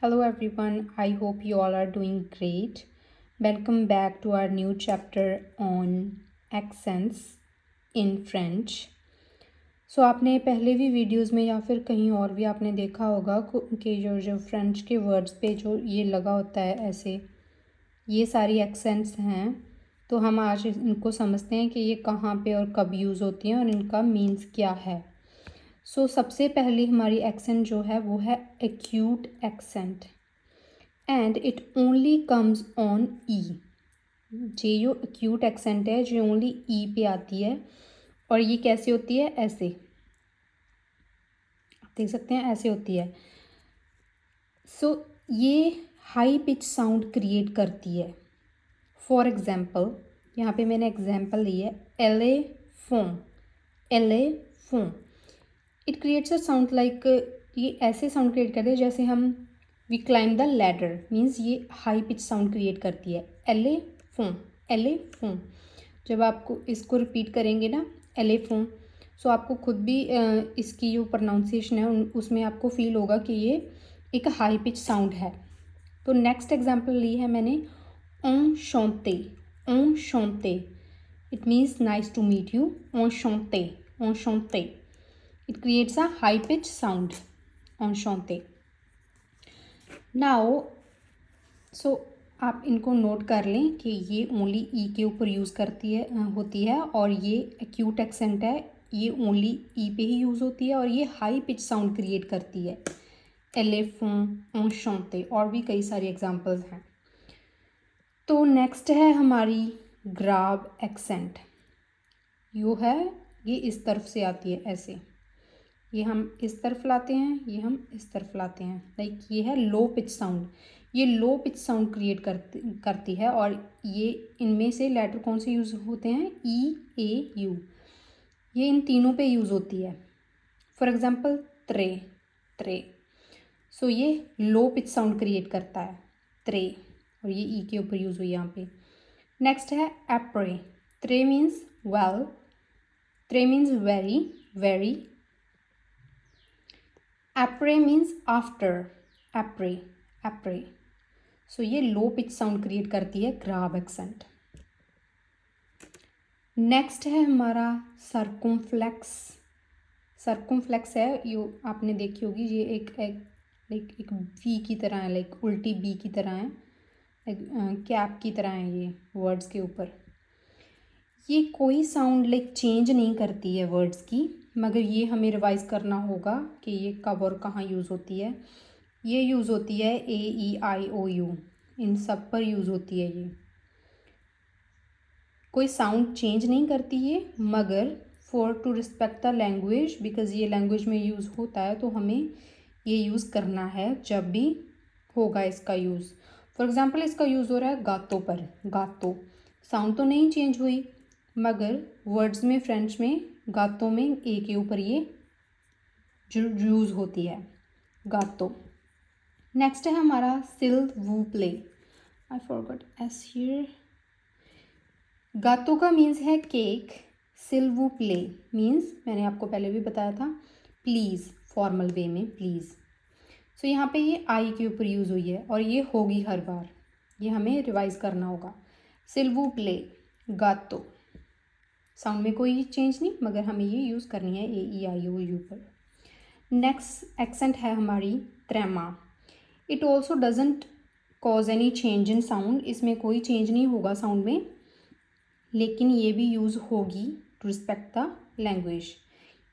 Hello everyone, I hope you all are doing great. Welcome back to our new chapter on accents in French. सो आपने पहले भी videos में या फिर कहीं और भी आपने देखा होगा कि जो फ्रेंच के वर्ड्स पे जो ये लगा होता है ऐसे, ये सारी एक्सेंट्स हैं। तो हम आज इनको समझते हैं कि ये कहाँ पे और कब यूज़ होती हैं और इनका मीन्स क्या है। सबसे पहली हमारी एक्सेंट जो है वो है acute accent and it only comes on E. ये जो एक्यूट एक्सेंट है जो ओनली ई पे आती है और ये कैसे होती है, ऐसे आप देख सकते हैं, ऐसे होती है। ये हाई पिच साउंड क्रिएट करती है। फॉर एग्जाम्पल, यहाँ पे मैंने एग्जाम्पल ली है, एले फोम। It creates a sound like, ये ऐसे साउंड क्रिएट करते हैं जैसे हम we climb the ladder, means ये हाई पिच साउंड क्रिएट करती है। एले फोम। जब आपको इसको रिपीट करेंगे ना, एले फोम, सो आपको खुद भी इसकी जो प्रोनाउंसिएशन है उसमें आपको फील होगा कि ये एक हाई पिच साउंड है। तो नेक्स्ट एग्जाम्पल ली है मैंने, ऑन शॉन्ते। It means nice to meet you. ऑन शॉन्ते। It creates a high pitch sound on शॉन्ते। नाउ आप इनको नोट कर लें कि ये ओनली ई के ऊपर यूज़ होती है और ये एक्यूट एक्सेंट है, ये ओनली ई पे ही यूज़ होती है और ये हाई पिच साउंड क्रिएट करती है। एलेफों, ऑन शॉन्ते, और भी कई सारी एग्जांपल्स हैं। तो नेक्स्ट है हमारी ग्राब एक्सेंट। ये इस तरफ से आती है, ऐसे, ये हम इस तरफ लाते हैं, ये हम इस तरफ लाते हैं, लाइक ये है लो पिच साउंड। ये लो पिच साउंड क्रिएट करती है और ये इनमें से लेटर कौन से यूज़ होते हैं, ई, ए, यू, ये इन तीनों पे यूज़ होती है। फॉर एग्जांपल त्रे। ये लो पिच साउंड क्रिएट करता है, त्रे, और ये ई के ऊपर यूज़ हुई यहाँ पे। नेक्स्ट है एप्रे। त्रे मीन्स वेल, त्रे मीन्स वेरी, वेरी। एप्रे मीन्स आफ्टर, एप्रे। ये लो पिच साउंड क्रिएट करती है, ग्राब एक्सेंट। नेक्स्ट है हमारा सर्कुमफ्लेक्स है, ये आपने देखी होगी, ये एक वी की तरह है, लाइक उल्टी बी की तरह है, कैप की तरह है ये वर्ड्स के ऊपर। ये कोई साउंड लाइक चेंज नहीं करती है वर्ड्स की, मगर ये हमें रिवाइज करना होगा कि ये कब और कहाँ यूज़ होती है। ये यूज़ होती है A, E, I, O, you, इन सब पर यूज़ होती है। ये कोई साउंड चेंज नहीं करती ये, मगर for to respect the language, because ये लैंग्वेज में यूज़ होता है तो हमें ये यूज़ करना है जब भी होगा इसका यूज़। फॉर एग्ज़ाम्पल, इसका यूज़ हो रहा है गातों पर, गातो, साउंड तो नहीं चेंज हुई, मगर वर्ड्स में, फ्रेंच में, गातों में ए के ऊपर ये यूज़ होती है, गातो। नेक्स्ट है हमारा सिल वू प्ले। I forgot S here. गातो का मीन्स है केक, सिल वू प्ले मीन्स, मैंने आपको पहले भी बताया था, प्लीज़, फॉर्मल वे में प्लीज़। यहाँ पे ये आई के ऊपर यूज़ हुई है और ये होगी हर बार, ये हमें रिवाइज करना होगा। सिल वू प्ले, गातो, साउंड में कोई चेंज नहीं, मगर हमें ये यूज़ करनी है A, E, I, O, U पर। नेक्स्ट एक्सेंट है हमारी त्रेमा। It also doesn't cause any change in sound, इसमें कोई चेंज नहीं होगा साउंड में, लेकिन ये भी यूज़ होगी टू रिस्पेक्ट द लैंग्वेज।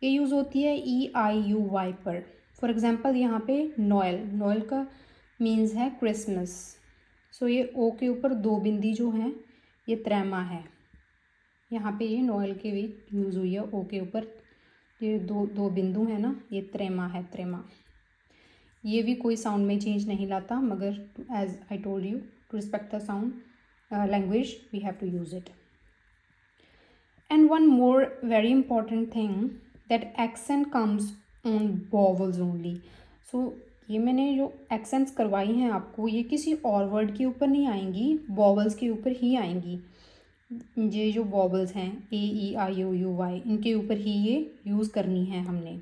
ये यूज़ होती है ई, आई, यू, वाई पर। फॉर एग्जांपल, यहाँ पे नोएल का मीन्स है क्रिसमस, ये ओ के ऊपर दो बिंदी जो हैं ये त्रेमा है। यहाँ पे ये नोएल के भी यूज़ हुई है, ओ के ऊपर ये दो बिंदु है ना, ये त्रेमा है, त्रेमा। ये भी कोई साउंड में चेंज नहीं लाता, मगर as I told you, to respect the sound language we have to use it. And one more very important thing, that accent comes on vowels only. ये मैंने जो accents करवाई हैं आपको, ये किसी और वर्ड के ऊपर नहीं आएंगी, vowels के ऊपर ही आएंगी। ये जो vowels हैं ए, E, I, O, you, Y, इनके ऊपर ही ये यूज़ करनी है हमने।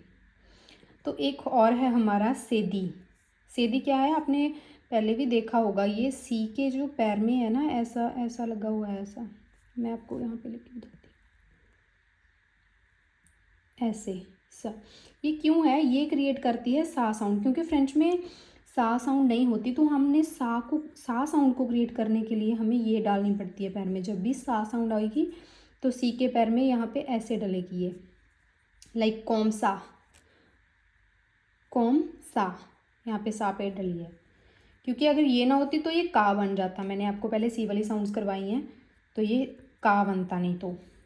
तो एक और है हमारा सेदी। सेदी क्या है, आपने पहले भी देखा होगा, ये सी के जो पैर में है ना, ऐसा ऐसा लगा हुआ है, ऐसा मैं आपको यहाँ पे लिख के बताती हूँ, ऐसे सा। ये क्यों है, ये क्रिएट करती है सा साउंड, क्योंकि फ्रेंच में सा साउंड नहीं होती, तो हमने सा साउंड को क्रिएट करने के लिए हमें ये डालनी पड़ती है पैर में। जब भी सा साउंड आएगी तो सी के पैर में यहाँ पे ऐसे डलेगी ये, लाइक कॉम सा, यहाँ पे सा पे डली है। क्योंकि अगर ये ना होती तो ये का बन जाता, मैंने आपको पहले सी वाली साउंड्स करवाई हैं, तो ये का बनता नहीं।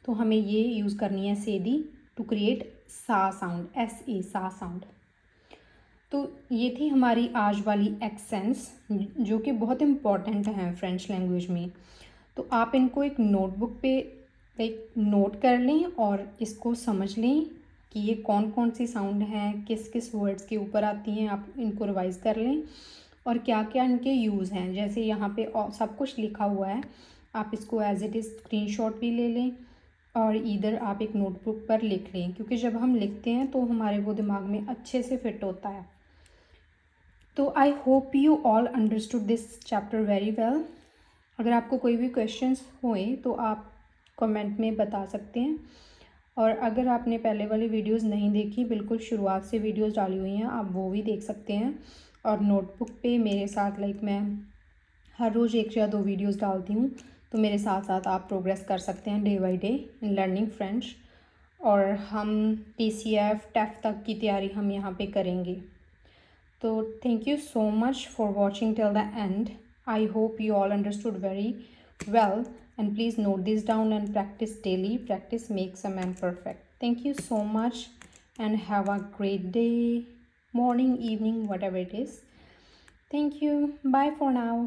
तो हमें ये यूज़ करनी है सेदी टू क्रिएट सा साउंड, SA सा साउंड। तो ये थी हमारी आज वाली एक्सेंट्स, जो कि बहुत इम्पॉर्टेंट हैं फ्रेंच लैंग्वेज में। तो आप इनको एक नोटबुक पे एक नोट कर लें और इसको समझ लें कि ये कौन कौन सी साउंड हैं, किस किस वर्ड्स के ऊपर आती हैं, आप इनको रिवाइज़ कर लें और क्या क्या इनके यूज़ हैं। जैसे यहाँ पे सब कुछ लिखा हुआ है, आप इसको एज इट इज़ स्क्रीनशॉट भी ले लें और इधर आप एक नोटबुक पर लिख लें, क्योंकि जब हम लिखते हैं तो हमारे वो दिमाग में अच्छे से फिट होता है। तो I hope you all understood this chapter very well. अगर आपको कोई भी क्वेश्चंस हुए तो आप कमेंट में बता सकते हैं, और अगर आपने पहले वाली वीडियोस नहीं देखी, बिल्कुल शुरुआत से वीडियोस डाली हुई हैं, आप वो भी देख सकते हैं। और नोटबुक पे मेरे साथ मैं हर रोज़ 1 या 2 वीडियोस डालती हूँ, तो मेरे साथ साथ आप प्रोग्रेस कर सकते हैं day by day in learning French. और हम TCF TEF तक की तैयारी हम यहाँ पे करेंगे। तो thank you so much for watching till the end. I hope you all understood very well, and please note this down and practice daily. Practice makes a man perfect. Thank you so much and have a great day, morning, evening, whatever it is. Thank you. Bye for now.